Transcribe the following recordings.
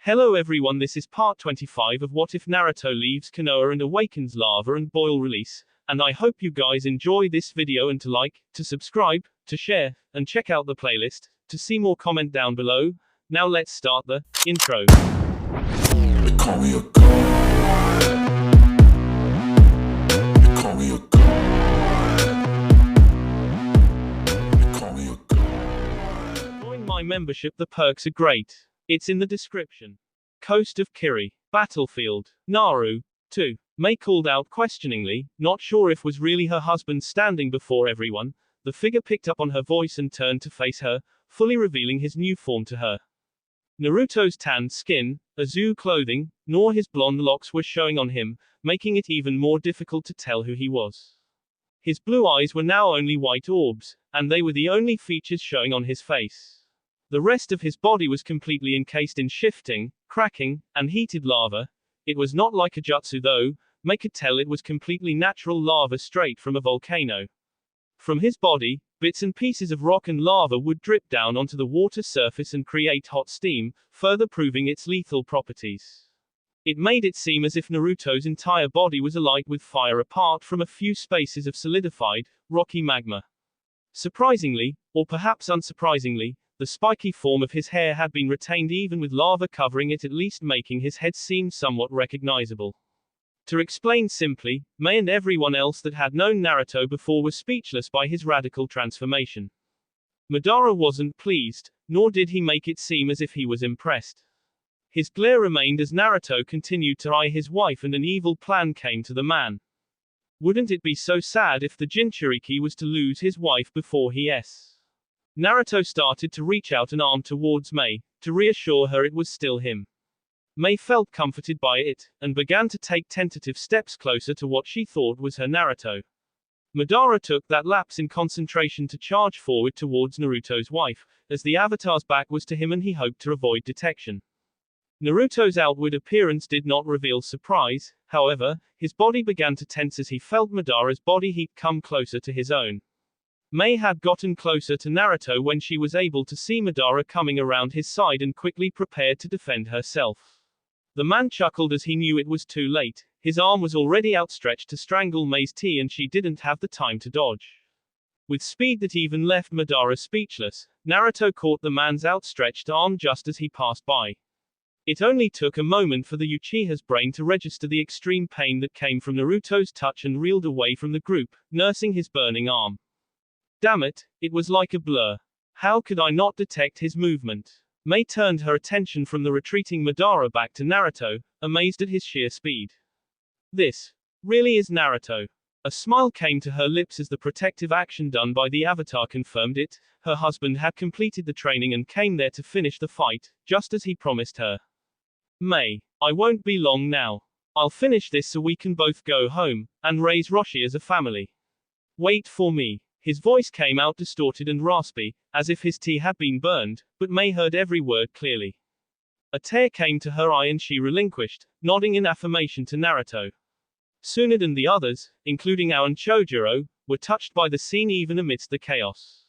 Hello everyone, this is part 25 of What If Naruto Leaves Konoha and Awakens Lava and Boil Release, and I hope you guys enjoy this video and to like, to subscribe, to share, and check out the playlist, to see more comment down below. Now let's start the intro. They call me a god. They call me a god. They call me a god. Join my membership, the perks are great. It's in the description. Coast of Kiri. Battlefield. Naruto. Mei called out questioningly, not sure if was really her husband standing before everyone. The figure picked up on her voice and turned to face her, fully revealing his new form to her. Naruto's tanned skin, azure clothing, nor his blonde locks were showing on him, making it even more difficult to tell who he was. His blue eyes were now only white orbs, and they were the only features showing on his face. The rest of his body was completely encased in shifting, cracking, and heated lava. It was not like a jutsu though, Mei could tell it was completely natural lava straight from a volcano. From his body, bits and pieces of rock and lava would drip down onto the water surface and create hot steam, further proving its lethal properties. It made it seem as if Naruto's entire body was alight with fire apart from a few spaces of solidified, rocky magma. Surprisingly, or perhaps unsurprisingly, the spiky form of his hair had been retained even with lava covering it, at least making his head seem somewhat recognizable. To explain simply, Mei and everyone else that had known Naruto before were speechless by his radical transformation. Madara wasn't pleased, nor did he make it seem as if he was impressed. His glare remained as Naruto continued to eye his wife, and an evil plan came to the man. Wouldn't it be so sad if the Jinchuriki was to lose his wife before he Naruto started to reach out an arm towards Mei, to reassure her it was still him. Mei felt comforted by it, and began to take tentative steps closer to what she thought was her Naruto. Madara took that lapse in concentration to charge forward towards Naruto's wife, as the avatar's back was to him and he hoped to avoid detection. Naruto's outward appearance did not reveal surprise, however, his body began to tense as he felt Madara's body heat come closer to his own. Mei had gotten closer to Naruto when she was able to see Madara coming around his side and quickly prepared to defend herself. The man chuckled as he knew it was too late. His arm was already outstretched to strangle Mei's tea and she didn't have the time to dodge. With speed that even left Madara speechless, Naruto caught the man's outstretched arm just as he passed by. It only took a moment for the Uchiha's brain to register the extreme pain that came from Naruto's touch and reeled away from the group, nursing his burning arm. Damn it, it was like a blur. How could I not detect his movement? Mei turned her attention from the retreating Madara back to Naruto, amazed at his sheer speed. This really is Naruto. A smile came to her lips as the protective action done by the avatar confirmed it. Her husband had completed the training and came there to finish the fight, just as he promised her. Mei, I won't be long now. I'll finish this so we can both go home, and raise Roshi as a family. Wait for me. His voice came out distorted and raspy, as if his tea had been burned, but Mei heard every word clearly. A tear came to her eye and she relinquished, nodding in affirmation to Naruto. Tsunade and the others, including Ao and Chojuro, were touched by the scene even amidst the chaos.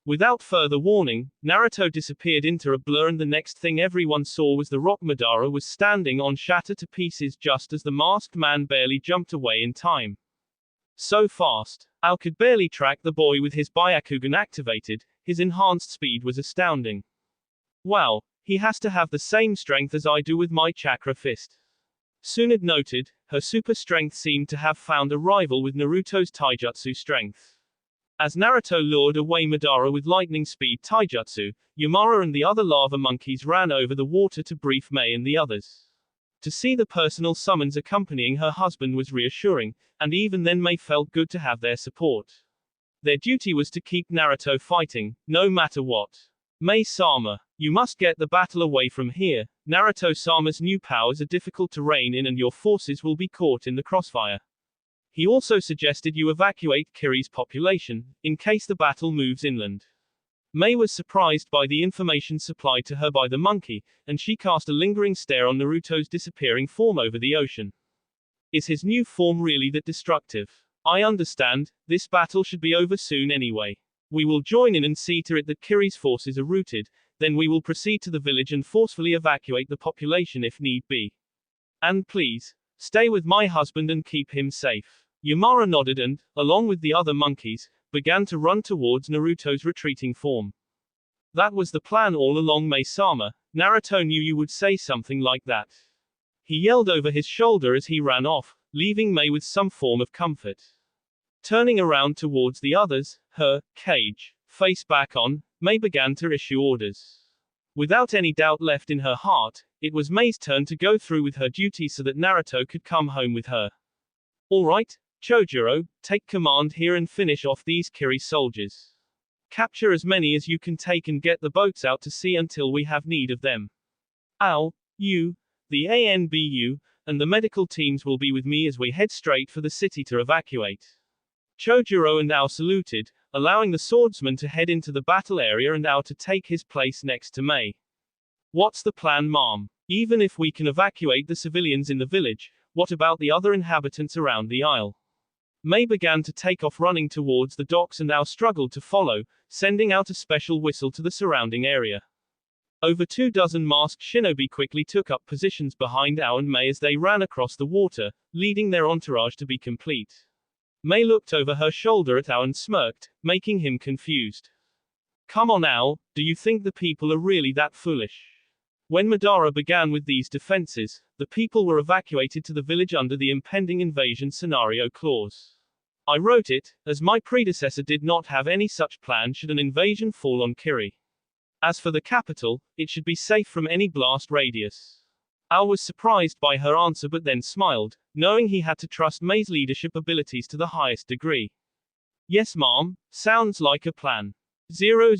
Without further warning, Naruto disappeared into a blur and the next thing everyone saw was the rock Madara was standing on shattered to pieces just as the masked man barely jumped away in time. So fast, Ao could barely track the boy with his Byakugan activated. His enhanced speed was astounding. Wow, he has to have the same strength as I do with my chakra fist. Tsunade noted, her super strength seemed to have found a rival with Naruto's taijutsu strength. As Naruto lured away Madara with lightning speed taijutsu, Yamara and the other lava monkeys ran over the water to brief Mei and the others. To see the personal summons accompanying her husband was reassuring, and even then Mei felt good to have their support. Their duty was to keep Naruto fighting, no matter what. Mei-sama, you must get the battle away from here. Naruto-sama's new powers are difficult to rein in and your forces will be caught in the crossfire. He also suggested you evacuate Kiri's population, in case the battle moves inland. Mei was surprised by the information supplied to her by the monkey, and she cast a lingering stare on Naruto's disappearing form over the ocean. Is his new form really that destructive? I understand, this battle should be over soon anyway. We will join in and see to it that Kiri's forces are routed, then we will proceed to the village and forcefully evacuate the population if need be. And please, stay with my husband and keep him safe. Yamara nodded and, along with the other monkeys, began to run towards Naruto's retreating form. That was the plan all along, Mae-sama. Naruto knew you would say something like that. He yelled over his shoulder as he ran off, leaving Mei with some form of comfort. Turning around towards the others, her cage face back on, Mei began to issue orders. Without any doubt left in her heart, it was Mei's turn to go through with her duty so that Naruto could come home with her. All right, Chojuro, take command here and finish off these Kiri soldiers. Capture as many as you can take and get the boats out to sea until we have need of them. Ow, you, the ANBU, and the medical teams will be with me as we head straight for the city to evacuate. Chojuro and Ao saluted, allowing the swordsman to head into the battle area and Ao to take his place next to Mei. What's the plan, ma'am? Even if we can evacuate the civilians in the village, what about the other inhabitants around the isle? Mei began to take off running towards the docks and Ao struggled to follow, sending out a special whistle to the surrounding area. Over 24 masked shinobi quickly took up positions behind Ao and Mei as they ran across the water, leading their entourage to be complete. Mei looked over her shoulder at Ao and smirked, making him confused. Come on, Ao, do you think the people are really that foolish? When Madara began with these defenses, the people were evacuated to the village under the impending invasion scenario clause. I wrote it, as my predecessor did not have any such plan should an invasion fall on Kiri. As for the capital, it should be safe from any blast radius. Ao was surprised by her answer but then smiled, knowing he had to trust Mei's leadership abilities to the highest degree. Yes, ma'am, sounds like a plan. 000.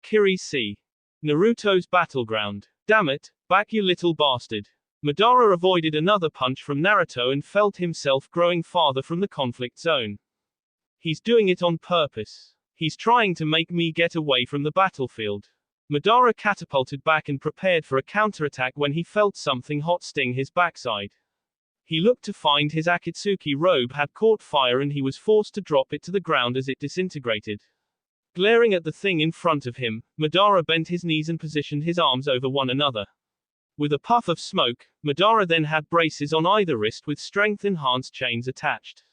Kiri C. Naruto's battleground. Damn it, back you little bastard. Madara avoided another punch from Naruto and felt himself growing farther from the conflict zone. He's doing it on purpose. He's trying to make me get away from the battlefield. Madara catapulted back and prepared for a counterattack when he felt something hot sting his backside. He looked to find his Akatsuki robe had caught fire and he was forced to drop it to the ground as it disintegrated. Glaring at the thing in front of him, Madara bent his knees and positioned his arms over one another. With a puff of smoke, Madara then had braces on either wrist with strength-enhanced chains attached.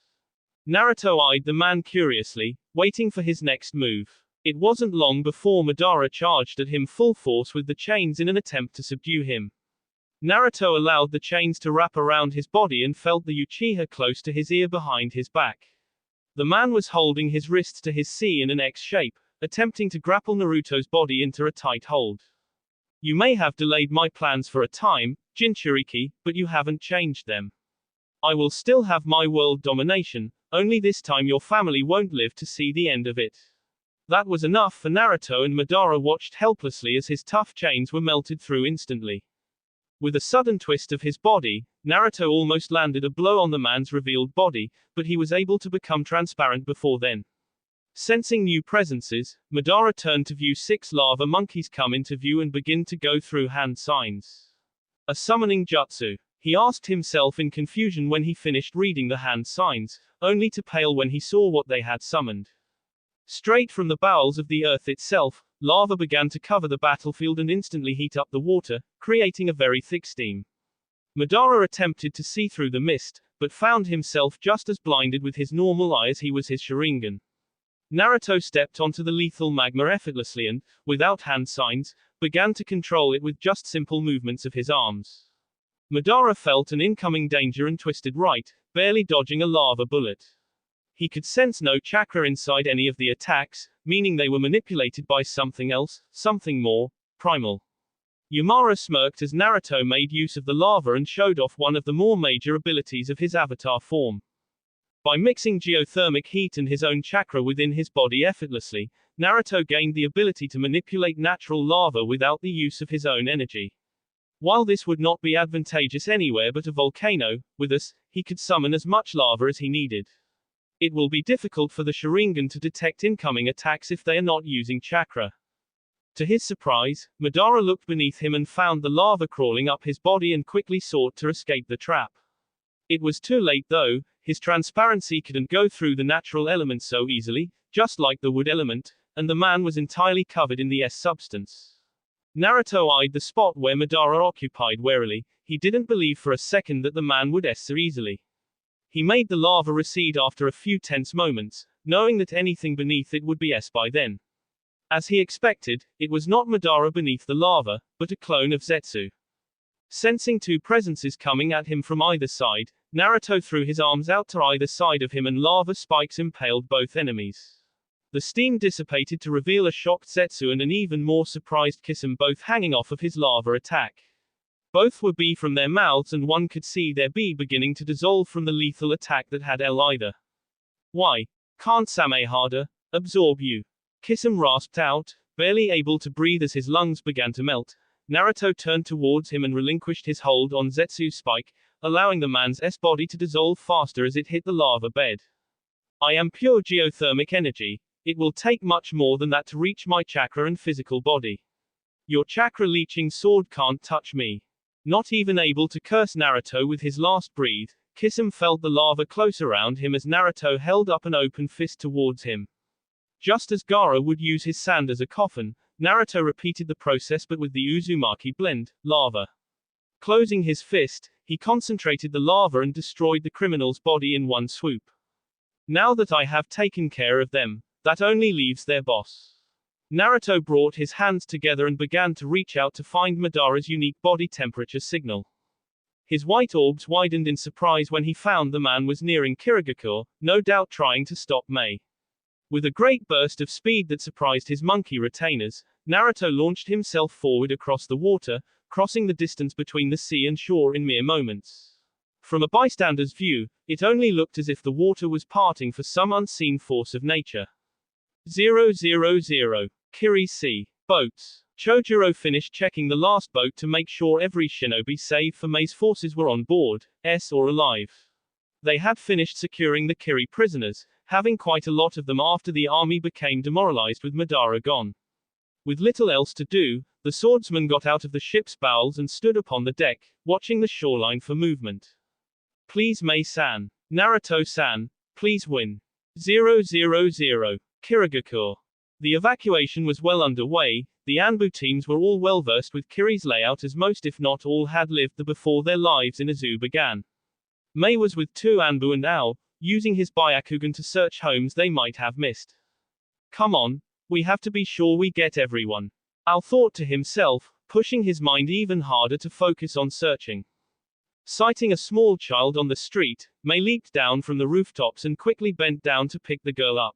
Naruto eyed the man curiously, waiting for his next move. It wasn't long before Madara charged at him full force with the chains in an attempt to subdue him. Naruto allowed the chains to wrap around his body and felt the Uchiha close to his ear behind his back. The man was holding his wrists to his C in an X shape, attempting to grapple Naruto's body into a tight hold. You may have delayed my plans for a time, Jinchuriki, but you haven't changed them. I will still have my world domination, only this time your family won't live to see the end of it. That was enough for Naruto and Madara watched helplessly as his tough chains were melted through instantly. With a sudden twist of his body, Naruto almost landed a blow on the man's revealed body, but he was able to become transparent before then. Sensing new presences, Madara turned to view 6 lava monkeys come into view and begin to go through hand signs. A summoning jutsu. He asked himself in confusion when he finished reading the hand signs, only to pale when he saw what they had summoned. Straight from the bowels of the earth itself, lava began to cover the battlefield and instantly heat up the water, creating a very thick steam. Madara attempted to see through the mist, but found himself just as blinded with his normal eye as he was his Sharingan. Naruto stepped onto the lethal magma effortlessly and, without hand signs, began to control it with just simple movements of his arms. Madara felt an incoming danger and twisted right, barely dodging a lava bullet. He could sense no chakra inside any of the attacks, meaning they were manipulated by something else, something more primal. Yamara smirked as Naruto made use of the lava and showed off one of the more major abilities of his avatar form. By mixing geothermic heat and his own chakra within his body effortlessly, Naruto gained the ability to manipulate natural lava without the use of his own energy. While this would not be advantageous anywhere but a volcano, with us, he could summon as much lava as he needed. It will be difficult for the Sharingan to detect incoming attacks if they are not using chakra. To his surprise, Madara looked beneath him and found the lava crawling up his body and quickly sought to escape the trap. It was too late though, his transparency couldn't go through the natural element so easily, just like the wood element, and the man was entirely covered in the S substance. Naruto eyed the spot where Madara occupied warily. He didn't believe for a second that the man would S so easily. He made the lava recede after a few tense moments, knowing that anything beneath it would be S by then. As he expected, it was not Madara beneath the lava, but a clone of Zetsu. Sensing two presences coming at him from either side, Naruto threw his arms out to either side of him and lava spikes impaled both enemies. The steam dissipated to reveal a shocked Zetsu and an even more surprised Kisame, both hanging off of his lava attack. Both were B from their mouths and one could see their B beginning to dissolve from the lethal attack that had L either. Why? Can't Same harder? Absorb you. Kisame rasped out, barely able to breathe as his lungs began to melt. Naruto turned towards him and relinquished his hold on Zetsu's spike, allowing the man's S-body to dissolve faster as it hit the lava bed. I am pure geothermic energy. It will take much more than that to reach my chakra and physical body. Your chakra-leeching sword can't touch me. Not even able to curse Naruto with his last breath, Kisame felt the lava close around him as Naruto held up an open fist towards him. Just as Gaara would use his sand as a coffin, Naruto repeated the process but with the Uzumaki blend, lava. Closing his fist, he concentrated the lava and destroyed the criminal's body in one swoop. Now that I have taken care of them, that only leaves their boss. Naruto brought his hands together and began to reach out to find Madara's unique body temperature signal. His white orbs widened in surprise when he found the man was nearing Kirigakure, no doubt trying to stop Mei. With a great burst of speed that surprised his monkey retainers, Naruto launched himself forward across the water, crossing the distance between the sea and shore in mere moments. From a bystander's view, it only looked as if the water was parting for some unseen force of nature. 000. Kiri Sea. Boats. Chojuro finished checking the last boat to make sure every shinobi save for Mei's forces were on board, or alive. They had finished securing the Kiri prisoners, having quite a lot of them after the army became demoralized with Madara gone. With little else to do, the swordsman got out of the ship's bowels and stood upon the deck, watching the shoreline for movement. Please Mei-san. Naruto-san, please win. 000. Kirigakure. The evacuation was well underway. The Anbu teams were all well versed with Kiri's layout as most if not all had lived the before their lives in a zoo began. Mei was with two Anbu and Ao, using his Byakugan to search homes they might have missed. Come on, we have to be sure we get everyone. Ao thought to himself, pushing his mind even harder to focus on searching. Sighting a small child on the street, Mei leaped down from the rooftops and quickly bent down to pick the girl up.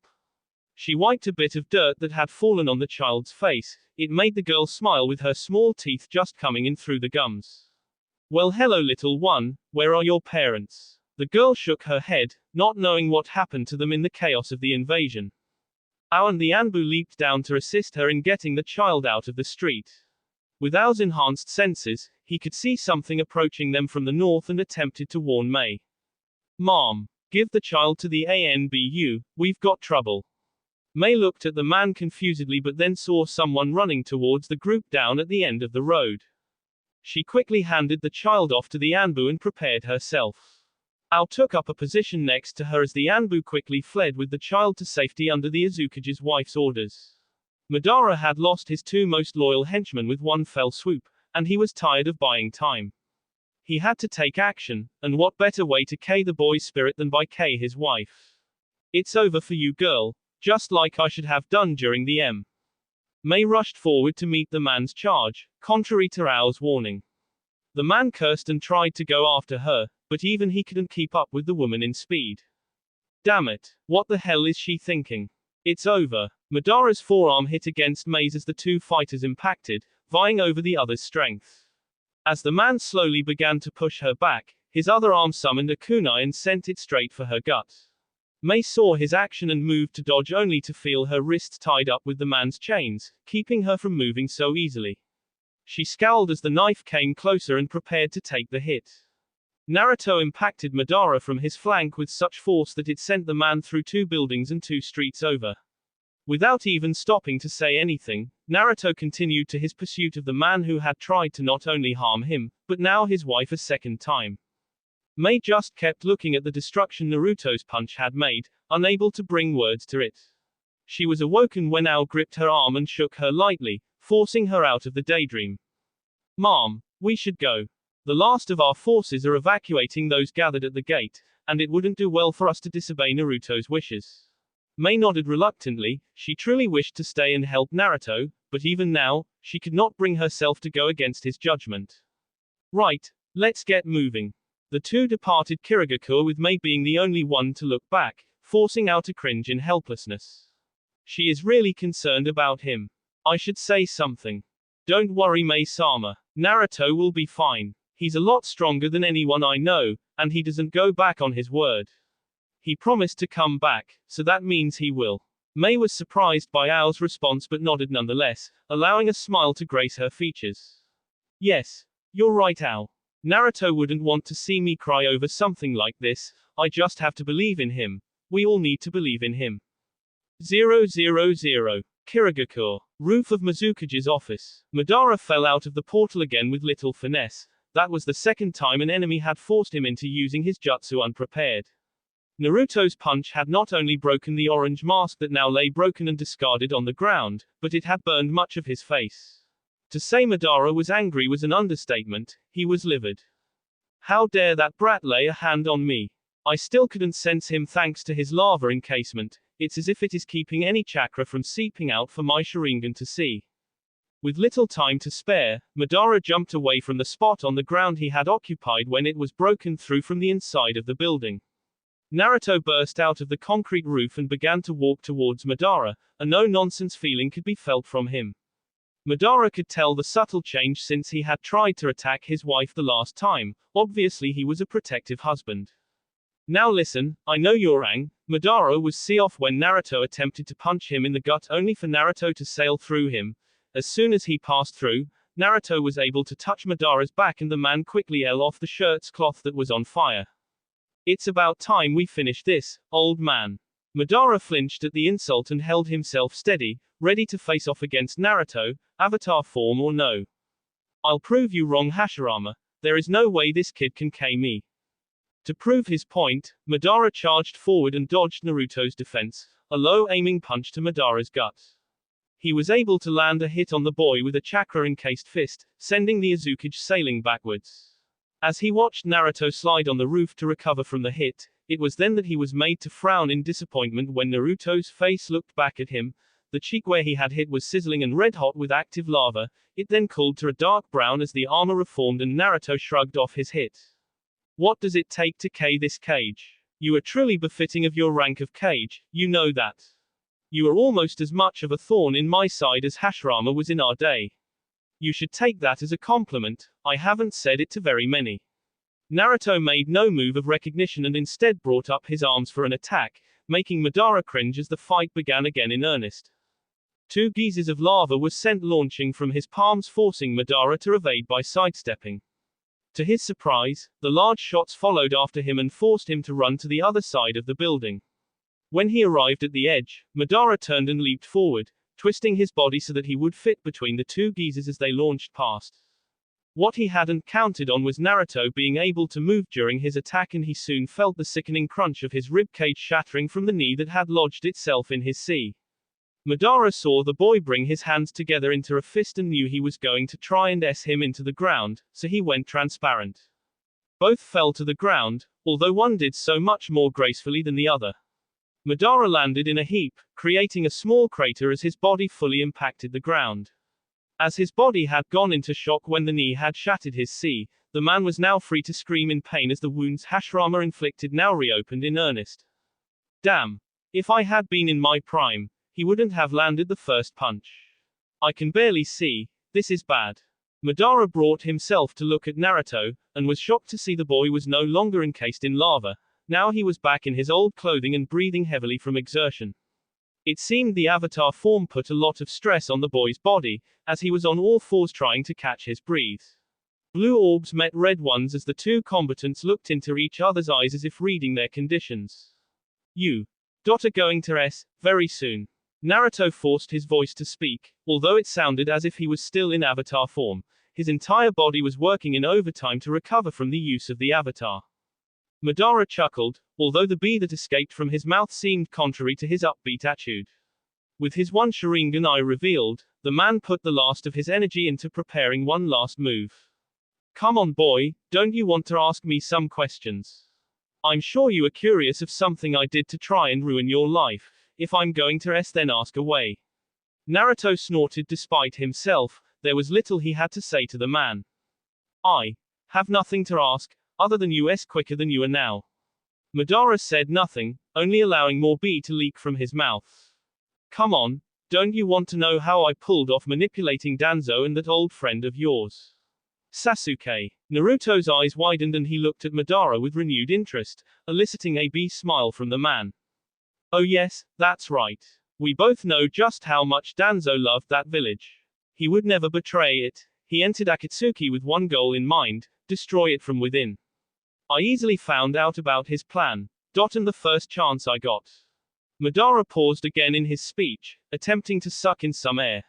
She wiped a bit of dirt that had fallen on the child's face. It made the girl smile with her small teeth just coming in through the gums. Well, hello little one, where are your parents? The girl shook her head, not knowing what happened to them in the chaos of the invasion. Ao and the Anbu leaped down to assist her in getting the child out of the street. With Ao's enhanced senses, he could see something approaching them from the north and attempted to warn Mei. Mom, give the child to the ANBU, we've got trouble. Mei looked at the man confusedly but then saw someone running towards the group down at the end of the road. She quickly handed the child off to the Anbu and prepared herself. Ao took up a position next to her as the Anbu quickly fled with the child to safety under the Azukage's wife's orders. Madara had lost his two most loyal henchmen with one fell swoop, and he was tired of buying time. He had to take action, and what better way to K the boy's spirit than by K his wife. It's over for you girl, just like I should have done during the M. Mei rushed forward to meet the man's charge, contrary to Ao's warning. The man cursed and tried to go after her, but even he couldn't keep up with the woman in speed. Damn it, what the hell is she thinking? It's over. Madara's forearm hit against Mei's as the two fighters impacted, vying over the other's strength. As the man slowly began to push her back, his other arm summoned a kunai and sent it straight for her gut. Mei saw his action and moved to dodge only to feel her wrists tied up with the man's chains, keeping her from moving so easily. She scowled as the knife came closer and prepared to take the hit. Naruto impacted Madara from his flank with such force that it sent the man through 2 buildings and 2 streets over. Without even stopping to say anything, Naruto continued to his pursuit of the man who had tried to not only harm him, but now his wife a second time. Mei just kept looking at the destruction Naruto's punch had made, unable to bring words to it. She was awoken when Ao gripped her arm and shook her lightly, forcing her out of the daydream. Mom, we should go. The last of our forces are evacuating those gathered at the gate, and it wouldn't do well for us to disobey Naruto's wishes. Mei nodded reluctantly. She truly wished to stay and help Naruto, but even now, she could not bring herself to go against his judgment. Right, let's get moving. The two departed Kirigakure with Mei being the only one to look back, forcing Ao to cringe in helplessness. She is really concerned about him. I should say something. Don't worry, Mei-sama. Naruto will be fine. He's a lot stronger than anyone I know, and he doesn't go back on his word. He promised to come back, so that means he will. Mei was surprised by Ao's response but nodded nonetheless, allowing a smile to grace her features. Yes, you're right, Ao. Naruto wouldn't want to see me cry over something like this. I just have to believe in him. We all need to believe in him. 000. Kirigakure. Roof of Mizukage's office. Madara fell out of the portal again with little finesse. That was the second time an enemy had forced him into using his jutsu unprepared. Naruto's punch had not only broken the orange mask that now lay broken and discarded on the ground, but it had burned much of his face. To say Madara was angry was an understatement. He was livid. How dare that brat lay a hand on me? I still couldn't sense him thanks to his lava encasement. It's as if it is keeping any chakra from seeping out for my Sharingan to see. With little time to spare, Madara jumped away from the spot on the ground he had occupied when it was broken through from the inside of the building. Naruto burst out of the concrete roof and began to walk towards Madara. A no-nonsense feeling could be felt from him. Madara could tell the subtle change since he had tried to attack his wife the last time. Obviously he was a protective husband. Now listen, I know you're angry. Madara was off when Naruto attempted to punch him in the gut only for Naruto to sail through him. As soon as he passed through, Naruto was able to touch Madara's back and the man quickly ate off the shirt's cloth that was on fire. It's about time we finish this, old man. Madara flinched at the insult and held himself steady, ready to face off against Naruto, avatar form or no. I'll prove you wrong, Hashirama. There is no way this kid can K me. To prove his point, Madara charged forward and dodged Naruto's defense, a low-aiming punch to Madara's gut. He was able to land a hit on the boy with a chakra-encased fist, sending the Azukage sailing backwards. As he watched Naruto slide on the roof to recover from the hit, it was then that he was made to frown in disappointment when Naruto's face looked back at him. The cheek where he had hit was sizzling and red-hot with active lava. It then cooled to a dark brown as the armor reformed and Naruto shrugged off his hit. What does it take to K this Kage? You are truly befitting of your rank of Kage, you know that. You are almost as much of a thorn in my side as Hashirama was in our day. You should take that as a compliment. I haven't said it to very many. Naruto made no move of recognition and instead brought up his arms for an attack, making Madara cringe as the fight began again in earnest. Two geysers of lava were sent launching from his palms, forcing Madara to evade by sidestepping. To his surprise, the large shots followed after him and forced him to run to the other side of the building. When he arrived at the edge, Madara turned and leaped forward, twisting his body so that he would fit between the two geysers as they launched past. What he hadn't counted on was Naruto being able to move during his attack, and he soon felt the sickening crunch of his ribcage shattering from the knee that had lodged itself in his sea. Madara saw the boy bring his hands together into a fist and knew he was going to try and S him into the ground, so he went transparent. Both fell to the ground, although one did so much more gracefully than the other. Madara landed in a heap, creating a small crater as his body fully impacted the ground. As his body had gone into shock when the knee had shattered his sea, the man was now free to scream in pain as the wounds Hashirama inflicted now reopened in earnest. Damn. If I had been in my prime, he wouldn't have landed the first punch. I can barely see. This is bad. Madara brought himself to look at Naruto, and was shocked to see the boy was no longer encased in lava. Now he was back in his old clothing and breathing heavily from exertion. It seemed the avatar form put a lot of stress on the boy's body, as he was on all fours trying to catch his breath. Blue orbs met red ones as the two combatants looked into each other's eyes as if reading their conditions. You. Are going to S, very soon. Naruto forced his voice to speak, although it sounded as if he was still in avatar form. His entire body was working in overtime to recover from the use of the avatar. Madara chuckled, although the bee that escaped from his mouth seemed contrary to his upbeat attitude. With his one Sharingan eye revealed, the man put the last of his energy into preparing one last move. Come on boy, don't you want to ask me some questions? I'm sure you are curious of something I did to try and ruin your life. If I'm going to then ask away. Naruto snorted despite himself, there was little he had to say to the man. I have nothing to ask, other than US quicker than you are now. Madara said nothing, only allowing more B to leak from his mouth. Come on, don't you want to know how I pulled off manipulating Danzo and that old friend of yours? Sasuke. Naruto's eyes widened and he looked at Madara with renewed interest, eliciting a B smile from the man. Oh yes, that's right. We both know just how much Danzo loved that village. He would never betray it. He entered Akatsuki with one goal in mind, destroy it from within. I easily found out about his plan, and the first chance I got. Madara paused again in his speech, attempting to suck in some air.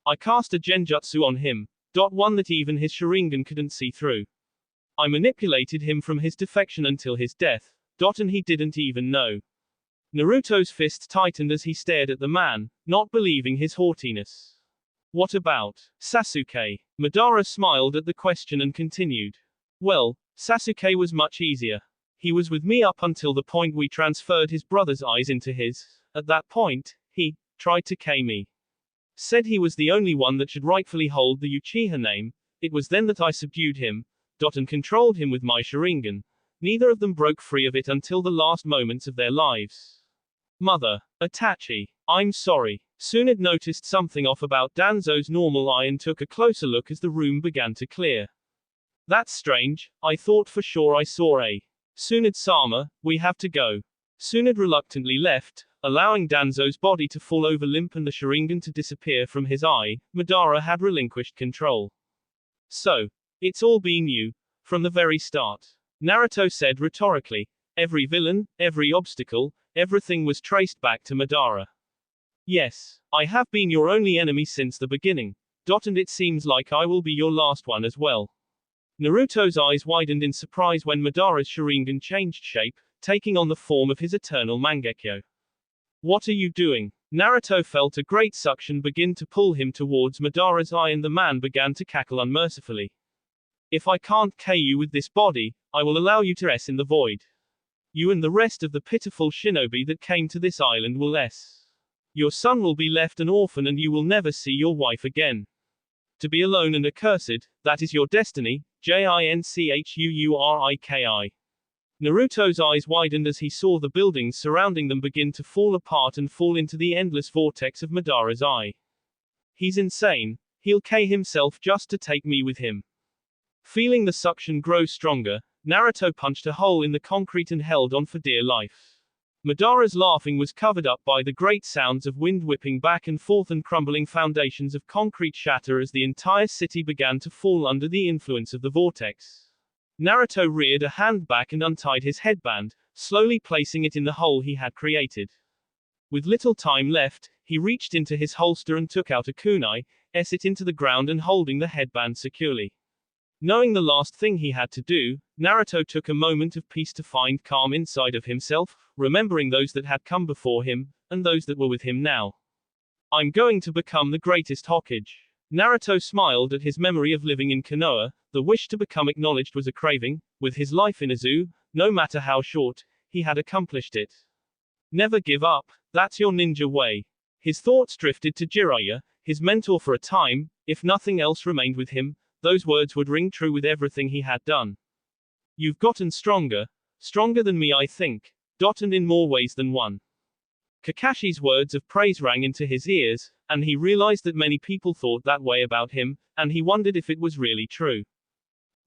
I cast a genjutsu on him, one that even his Sharingan couldn't see through. I manipulated him from his defection until his death, and he didn't even know. Naruto's fists tightened as he stared at the man, not believing his haughtiness. What about Sasuke? Madara smiled at the question and continued. Well, Sasuke was much easier. He was with me up until the point we transferred his brother's eyes into his. At that point, he tried to kill me. Said he was the only one that should rightfully hold the Uchiha name. It was then that I subdued him, and controlled him with my Sharingan. Neither of them broke free of it until the last moments of their lives. Mother, Itachi, I'm sorry. Tsunade noticed something off about Danzo's normal eye and took a closer look as the room began to clear. That's strange, I thought for sure I saw a. Tsunade-sama, we have to go. Tsunade reluctantly left, allowing Danzo's body to fall over limp and the Sharingan to disappear from his eye. Madara had relinquished control. So, it's all been you, from the very start. Naruto said rhetorically. Every villain, every obstacle, everything was traced back to Madara. Yes, I have been your only enemy since the beginning. And it seems like I will be your last one as well. Naruto's eyes widened in surprise when Madara's Sharingan changed shape, taking on the form of his eternal Mangekyo. What are you doing? Naruto felt a great suction begin to pull him towards Madara's eye and the man began to cackle unmercifully. If I can't kill you with this body, I will allow you to in the void. You and the rest of the pitiful shinobi that came to this island will Your son will be left an orphan and you will never see your wife again. To be alone and accursed, that is your destiny, Jinchuuriki. Naruto's eyes widened as he saw the buildings surrounding them begin to fall apart and fall into the endless vortex of Madara's eye. He's insane, he'll kill himself just to take me with him. Feeling the suction grow stronger, Naruto punched a hole in the concrete and held on for dear life. Madara's laughing was covered up by the great sounds of wind whipping back and forth and crumbling foundations of concrete shatter as the entire city began to fall under the influence of the vortex. Naruto reared a hand back and untied his headband, slowly placing it in the hole he had created. With little time left, he reached into his holster and took out a kunai, it into the ground and holding the headband securely. Knowing the last thing he had to do, Naruto took a moment of peace to find calm inside of himself, remembering those that had come before him, and those that were with him now. I'm going to become the greatest Hokage. Naruto smiled at his memory of living in Konoha. The wish to become acknowledged was a craving. With his life in a zoo, no matter how short, he had accomplished it. Never give up, that's your ninja way. His thoughts drifted to Jiraiya, his mentor for a time. If nothing else remained with him, those words would ring true with everything he had done. You've gotten stronger, stronger than me I think, and in more ways than one. Kakashi's words of praise rang into his ears, and he realized that many people thought that way about him, and he wondered if it was really true.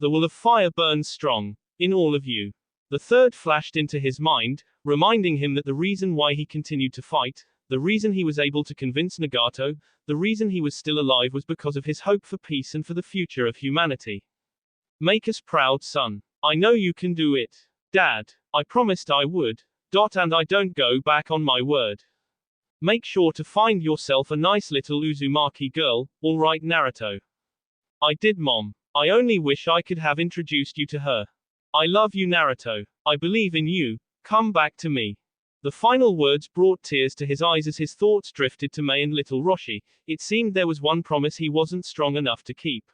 The will of fire burns strong, in all of you. The third flashed into his mind, reminding him that the reason why he continued to fight, the reason he was able to convince Nagato, the reason he was still alive was because of his hope for peace and for the future of humanity. Make us proud, son. I know you can do it. Dad, I promised I would. And I don't go back on my word. Make sure to find yourself a nice little Uzumaki girl, alright Naruto? I did mom. I only wish I could have introduced you to her. I love you Naruto. I believe in you. Come back to me. The final words brought tears to his eyes as his thoughts drifted to Mei and little Roshi. It seemed there was one promise he wasn't strong enough to keep.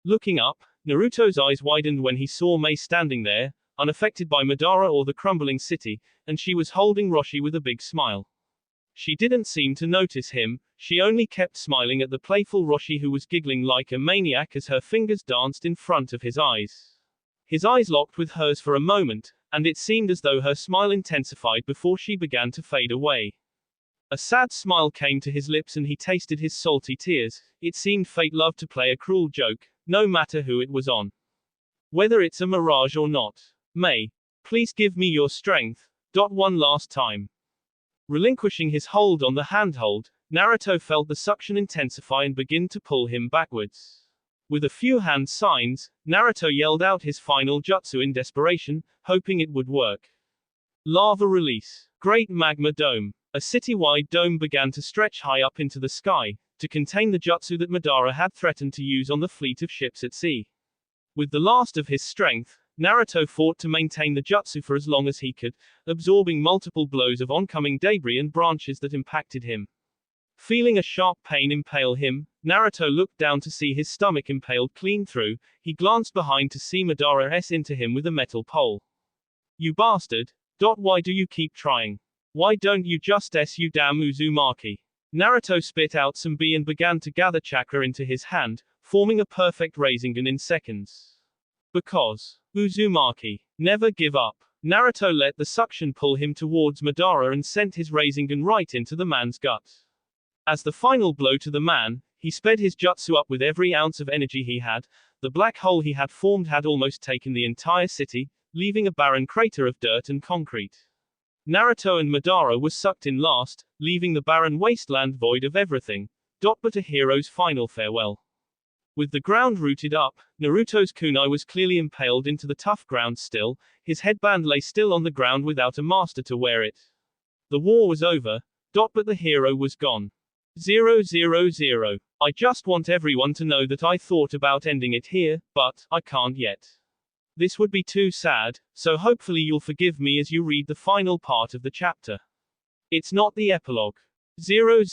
Looking up, Naruto's eyes widened when he saw Mei standing there, unaffected by Madara or the crumbling city, and she was holding Roshi with a big smile. She didn't seem to notice him, she only kept smiling at the playful Roshi who was giggling like a maniac as her fingers danced in front of his eyes. His eyes locked with hers for a moment, and it seemed as though her smile intensified before she began to fade away. A sad smile came to his lips and he tasted his salty tears. It seemed fate loved to play a cruel joke, no matter who it was on. Whether it's a mirage or not. Mei, please give me your strength. One last time. Relinquishing his hold on the handhold, Naruto felt the suction intensify and begin to pull him backwards. With a few hand signs, Naruto yelled out his final jutsu in desperation, hoping it would work. Lava release. Great magma dome. A city-wide dome began to stretch high up into the sky, to contain the jutsu that Madara had threatened to use on the fleet of ships at sea. With the last of his strength, Naruto fought to maintain the jutsu for as long as he could, absorbing multiple blows of oncoming debris and branches that impacted him. Feeling a sharp pain impale him, Naruto looked down to see his stomach impaled clean through. He glanced behind to see Madara into him with a metal pole. You bastard. Why do you keep trying? Why don't you just you damn Uzumaki? Naruto spit out some bi and began to gather chakra into his hand, forming a perfect Rasengan in seconds. Because. Uzumaki. Never give up. Naruto let the suction pull him towards Madara and sent his Rasengan right into the man's gut. As the final blow to the man, he sped his jutsu up with every ounce of energy he had. The black hole he had formed had almost taken the entire city, leaving a barren crater of dirt and concrete. Naruto and Madara were sucked in last, leaving the barren wasteland void of everything, but a hero's final farewell. With the ground rooted up, Naruto's kunai was clearly impaled into the tough ground still, his headband lay still on the ground without a master to wear it. The war was over, but the hero was gone. 000. I just want everyone to know that I thought about ending it here, but I can't yet. This would be too sad, so hopefully you'll forgive me as you read the final part of the chapter. It's not the epilogue. 000.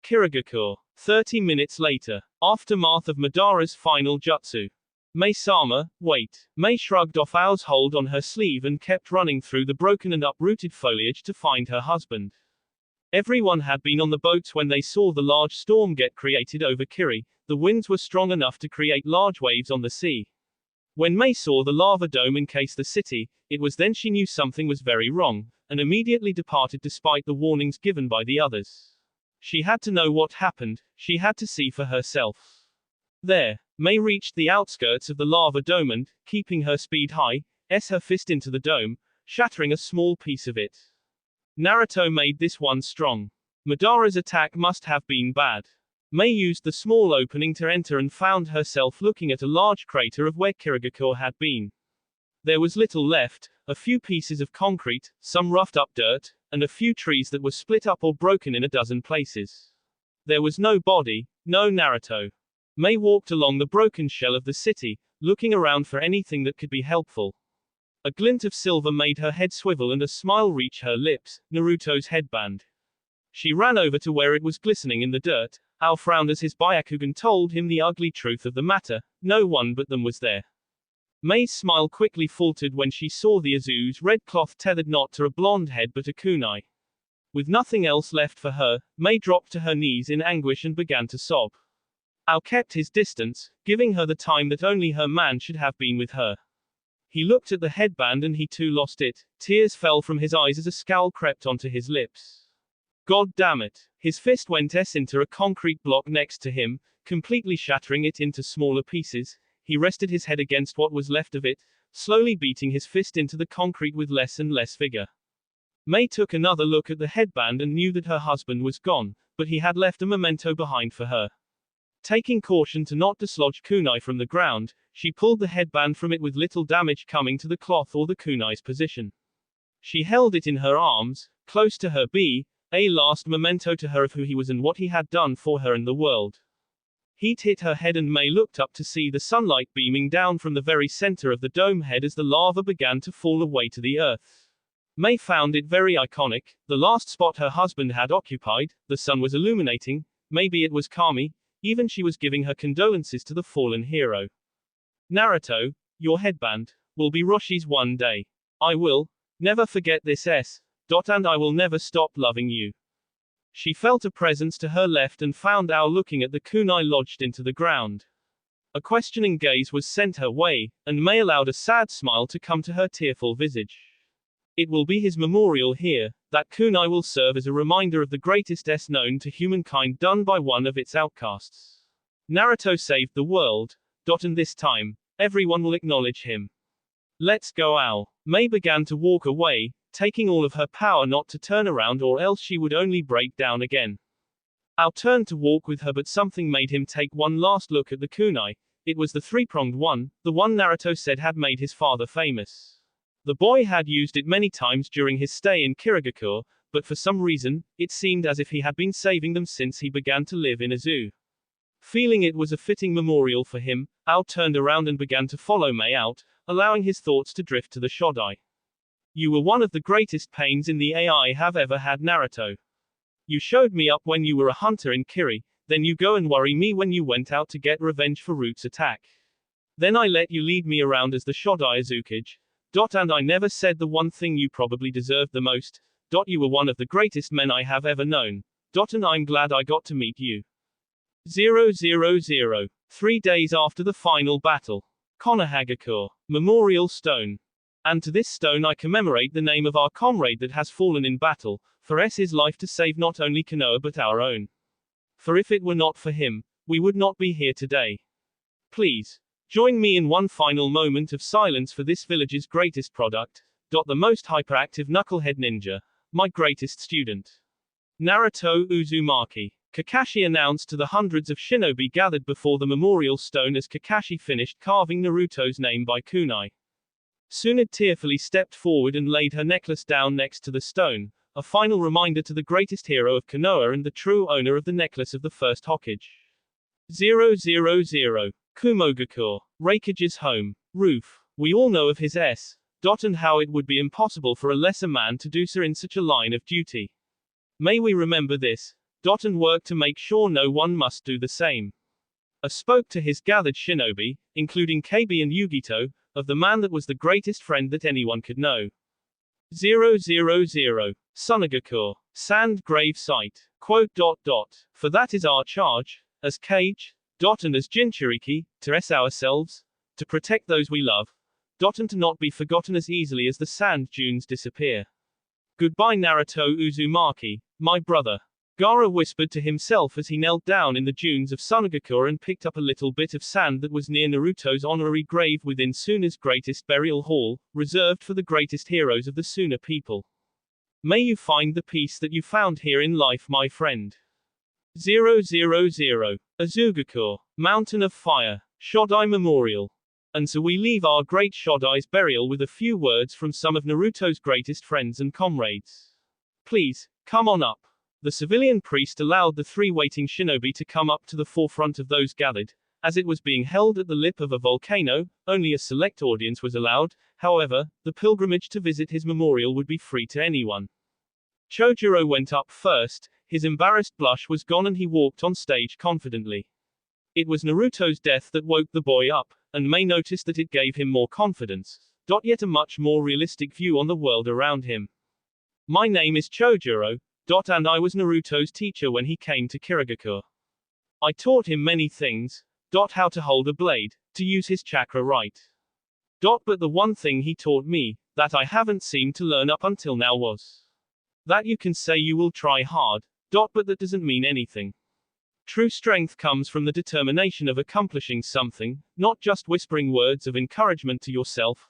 Kirigakure. 30 minutes later. Aftermath of Madara's final jutsu. Mei-sama, wait. Mei shrugged off Ao's hold on her sleeve and kept running through the broken and uprooted foliage to find her husband. Everyone had been on the boats when they saw the large storm get created over Kiri. The winds were strong enough to create large waves on the sea. When Mei saw the lava dome encase the city, it was then she knew something was very wrong, and immediately departed despite the warnings given by the others. She had to know what happened, she had to see for herself. There, Mei reached the outskirts of the lava dome and, keeping her speed high, her fist into the dome, shattering a small piece of it. Naruto made this one strong. Madara's attack must have been bad. Mei used the small opening to enter and found herself looking at a large crater of where Kirigakure had been. There was little left, a few pieces of concrete, some roughed up dirt, and a few trees that were split up or broken in a dozen places. There was no body, no Naruto. Mei walked along the broken shell of the city, looking around for anything that could be helpful. A glint of silver made her head swivel and a smile reach her lips, Naruto's headband. She ran over to where it was glistening in the dirt. Ao frowned as his Byakugan told him the ugly truth of the matter, no one but them was there. Mei's smile quickly faltered when she saw the Azu's red cloth tethered not to a blonde head but a kunai. With nothing else left for her, Mei dropped to her knees in anguish and began to sob. Ao kept his distance, giving her the time that only her man should have been with her. He looked at the headband and he too lost it. Tears fell from his eyes as a scowl crept onto his lips. God damn it. His fist went into a concrete block next to him, completely shattering it into smaller pieces. He rested his head against what was left of it, slowly beating his fist into the concrete with less and less vigor. Mei took another look at the headband and knew that her husband was gone, but he had left a memento behind for her. Taking caution to not dislodge kunai from the ground, she pulled the headband from it with little damage coming to the cloth or the kunai's position. She held it in her arms, close to her a last memento to her of who he was and what he had done for her and the world. Heat hit her head and Mei looked up to see the sunlight beaming down from the very center of the dome head as the lava began to fall away to the earth. May found it very iconic, the last spot her husband had occupied, the sun was illuminating, maybe it was Kami, even she was giving her condolences to the fallen hero. Naruto, your headband will be Roshi's one day. I will never forget this and I will never stop loving you. She felt a presence to her left and found Ao looking at the kunai lodged into the ground. A questioning gaze was sent her way, and May allowed a sad smile to come to her tearful visage. It will be his memorial here, that kunai will serve as a reminder of the greatest known to humankind done by one of its outcasts. Naruto saved the world, and this time, everyone will acknowledge him. Let's go, Ao. May began to walk away, taking all of her power not to turn around or else she would only break down again. Ao turned to walk with her but something made him take one last look at the kunai. It was the three-pronged one, the one Naruto said had made his father famous. The boy had used it many times during his stay in Kirigakure, but for some reason, it seemed as if he had been saving them since he began to live in a zoo. Feeling it was a fitting memorial for him, Ao turned around and began to follow May out, allowing his thoughts to drift to the Shodai. You were one of the greatest pains in the I have ever had, Naruto. You showed me up when you were a hunter in Kiri, then you go and worry me when you went out to get revenge for Root's attack. Then I let you lead me around as the Shodai Azukage. And I never said the one thing you probably deserved the most. You were one of the greatest men I have ever known. And I'm glad I got to meet you. 000. 3 days after the final battle. Konohagakure. Memorial Stone. And to this stone I commemorate the name of our comrade that has fallen in battle, for his life to save not only Konoha but our own. For if it were not for him, we would not be here today. Please. Join me in one final moment of silence for this village's greatest product, the most hyperactive knucklehead ninja, my greatest student. Naruto Uzumaki. Kakashi announced to the hundreds of shinobi gathered before the memorial stone as Kakashi finished carving Naruto's name by kunai. Tsunade tearfully stepped forward and laid her necklace down next to the stone, a final reminder to the greatest hero of Konoha and the true owner of the necklace of the first Hokage. 000. Kumogakure. Raikage's home. Roof. We all know of his and how it would be impossible for a lesser man to do so in such a line of duty. May we remember this, and work to make sure no one must do the same. Spoke to his gathered shinobi, including Kabi and Yugito, of the man that was the greatest friend that anyone could know. 000. Sunagakure. Sand grave site. For that is our charge, as Kage, and as Jinchuriki, to ourselves, to protect those we love, and to not be forgotten as easily as the sand dunes disappear. Goodbye, Naruto Uzumaki, my brother. Gaara whispered to himself as he knelt down in the dunes of Sunagakure and picked up a little bit of sand that was near Naruto's honorary grave within Suna's greatest burial hall, reserved for the greatest heroes of the Suna people. May you find the peace that you found here in life, my friend. 000. Azugakure. Mountain of Fire. Shodai Memorial. And so we leave our great Shodai's burial with a few words from some of Naruto's greatest friends and comrades. Please, come on up. The civilian priest allowed the three waiting shinobi to come up to the forefront of those gathered. As it was being held at the lip of a volcano, only a select audience was allowed, however, the pilgrimage to visit his memorial would be free to anyone. Chojuro went up first, his embarrassed blush was gone and he walked on stage confidently. It was Naruto's death that woke the boy up, and May noticed that it gave him more confidence, yet a much more realistic view on the world around him. My name is Chojuro, and I was Naruto's teacher when he came to Kirigakure. I taught him many things, how to hold a blade, to use his chakra right. But the one thing he taught me, that I haven't seemed to learn up until now was that you can say you will try hard, but that doesn't mean anything. True strength comes from the determination of accomplishing something, not just whispering words of encouragement to yourself.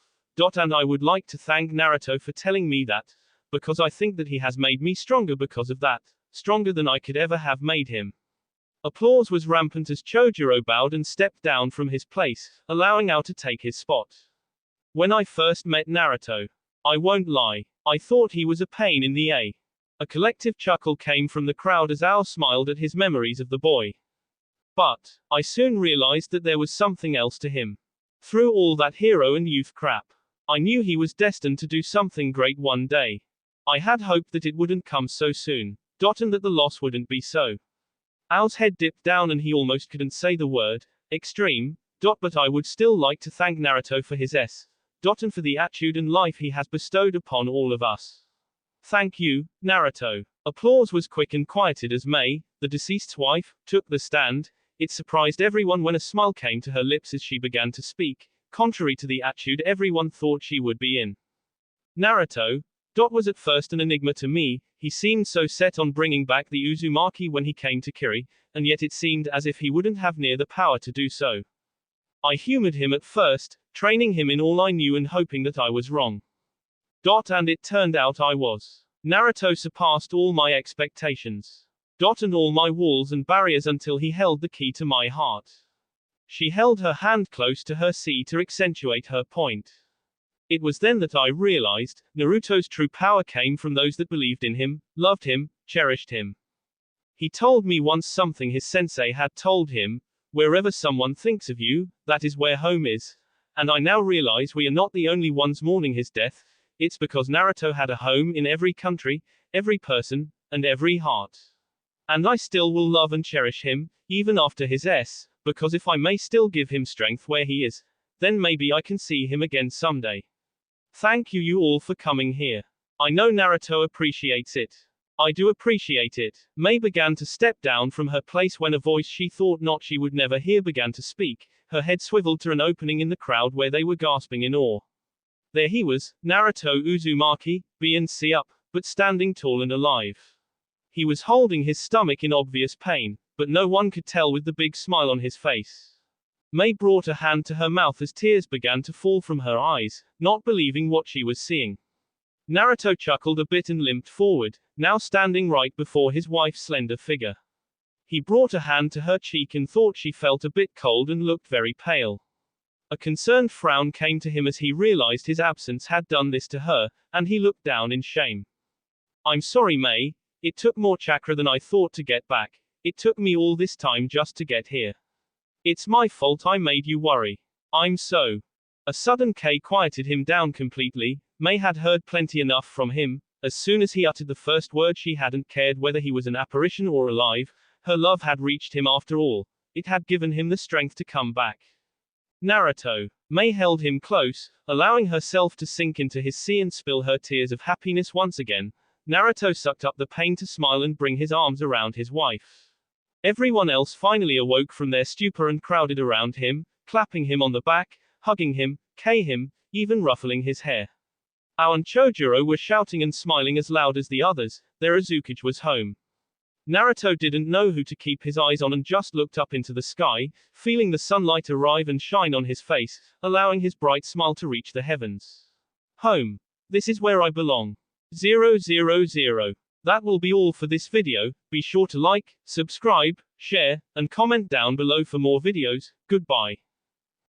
And I would like to thank Naruto for telling me that, because I think that he has made me stronger because of that, stronger than I could ever have made him. Applause was rampant as Chojuro bowed and stepped down from his place, allowing Ao to take his spot. When I first met Naruto, I won't lie, I thought he was a pain in the A. A collective chuckle came from the crowd as Ao smiled at his memories of the boy. But I soon realized that there was something else to him. Through all that hero and youth crap, I knew he was destined to do something great one day. I had hoped that it wouldn't come so soon. And that the loss wouldn't be so. Ao's head dipped down and he almost couldn't say the word extreme. But I would still like to thank Naruto for his and for the attitude and life he has bestowed upon all of us. Thank you, Naruto. Applause was quick and quieted as Mei, the deceased's wife, took the stand. It surprised everyone when a smile came to her lips as she began to speak, contrary to the attitude everyone thought she would be in. Naruto was at first an enigma to me. He seemed so set on bringing back the Uzumaki when he came to Kiri, and yet it seemed as if he wouldn't have near the power to do so. I humored him at first, training him in all I knew and hoping that I was wrong. And it turned out I was. Naruto surpassed all my expectations. And all my walls and barriers until he held the key to my heart. She held her hand close to her to accentuate her point. It was then that I realized, Naruto's true power came from those that believed in him, loved him, cherished him. He told me once something his sensei had told him, wherever someone thinks of you, that is where home is. And I now realize we are not the only ones mourning his death. It's because Naruto had a home in every country, every person, and every heart. And I still will love and cherish him, even after his because if I may still give him strength where he is, then maybe I can see him again someday. Thank you all for coming here. I know Naruto appreciates it. I do appreciate it. Mei began to step down from her place when a voice she thought not she would never hear began to speak. Her head swiveled to an opening in the crowd where they were gasping in awe. There he was, Naruto Uzumaki, BNC up, but standing tall and alive. He was holding his stomach in obvious pain, but no one could tell with the big smile on his face. Mei brought a hand to her mouth as tears began to fall from her eyes, not believing what she was seeing. Naruto chuckled a bit and limped forward, now standing right before his wife's slender figure. He brought a hand to her cheek and thought she felt a bit cold and looked very pale. A concerned frown came to him as he realized his absence had done this to her, and he looked down in shame. I'm sorry, Mei. It took more chakra than I thought to get back. It took me all this time just to get here. It's my fault I made you worry. I'm so. A sudden K quieted him down completely. Mei had heard plenty enough from him. As soon as he uttered the first word, she hadn't cared whether he was an apparition or alive. Her love had reached him after all. It had given him the strength to come back. Naruto. Mei held him close, allowing herself to sink into his sea and spill her tears of happiness once again. Naruto sucked up the pain to smile and bring his arms around his wife. Everyone else finally awoke from their stupor and crowded around him, clapping him on the back, hugging him, him, even ruffling his hair. Ao and Chojuro were shouting and smiling as loud as the others. Their Azukage was home. Naruto didn't know who to keep his eyes on and just looked up into the sky, feeling the sunlight arrive and shine on his face, allowing his bright smile to reach the heavens. Home. This is where I belong. 000. That will be all for this video. Be sure to like, subscribe, share, and comment down below for more videos. Goodbye.